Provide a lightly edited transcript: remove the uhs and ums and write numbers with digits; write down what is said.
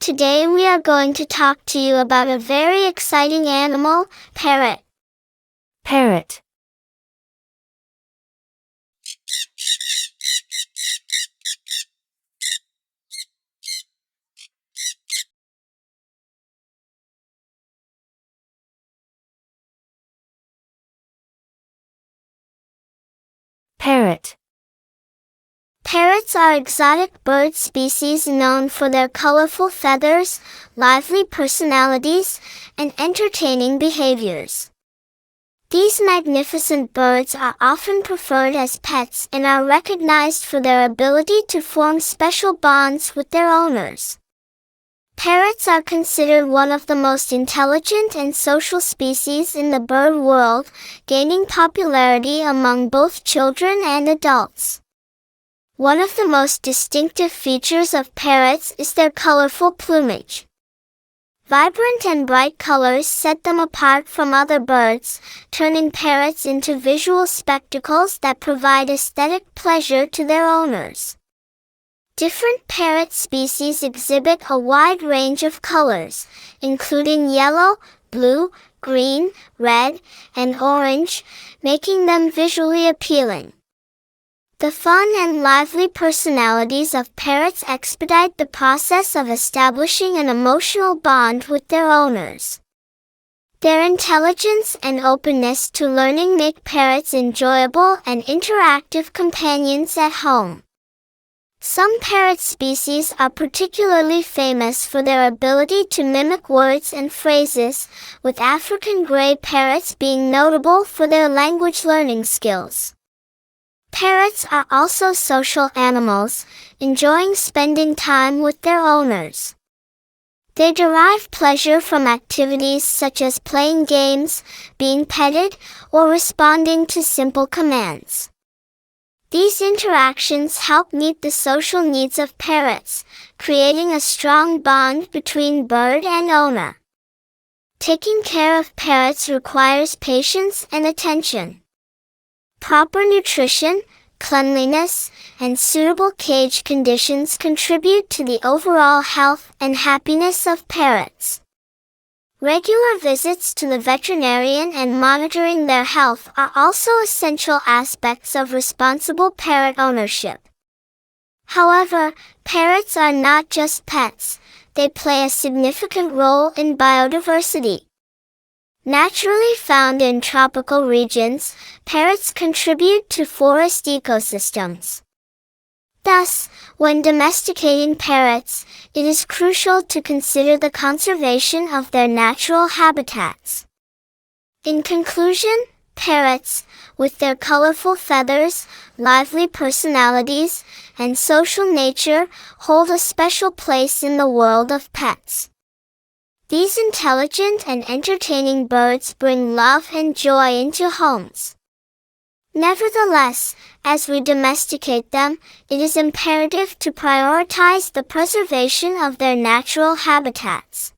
Today we are going to talk to you about a very exciting animal, parrot. Parrot. Parrot. Parrots are exotic bird species known for their colorful feathers, lively personalities, and entertaining behaviors. These magnificent birds are often preferred as pets and are recognized for their ability to form special bonds with their owners. Parrots are considered one of the most intelligent and social species in the bird world, gaining popularity among both children and adults. One of the most distinctive features of parrots is their colorful plumage. Vibrant and bright colors set them apart from other birds, turning parrots into visual spectacles that provide aesthetic pleasure to their owners. Different parrot species exhibit a wide range of colors, including yellow, blue, green, red, and orange, making them visually appealing. The fun and lively personalities of parrots expedite the process of establishing an emotional bond with their owners. Their intelligence and openness to learning make parrots enjoyable and interactive companions at home. Some parrot species are particularly famous for their ability to mimic words and phrases, with African gray parrots being notable for their language learning skills. Parrots are also social animals, enjoying spending time with their owners. They derive pleasure from activities such as playing games, being petted, or responding to simple commands. These interactions help meet the social needs of parrots, creating a strong bond between bird and owner. Taking care of parrots requires patience and attention. Proper nutrition, cleanliness, and suitable cage conditions contribute to the overall health and happiness of parrots. Regular visits to the veterinarian and monitoring their health are also essential aspects of responsible parrot ownership. However, parrots are not just pets, they play a significant role in biodiversity. Naturally found in tropical regions, parrots contribute to forest ecosystems. Thus, when domesticating parrots, it is crucial to consider the conservation of their natural habitats. In conclusion, parrots, with their colorful feathers, lively personalities, and social nature, hold a special place in the world of pets. These intelligent and entertaining birds bring love and joy into homes. Nevertheless, as we domesticate them, it is imperative to prioritize the preservation of their natural habitats.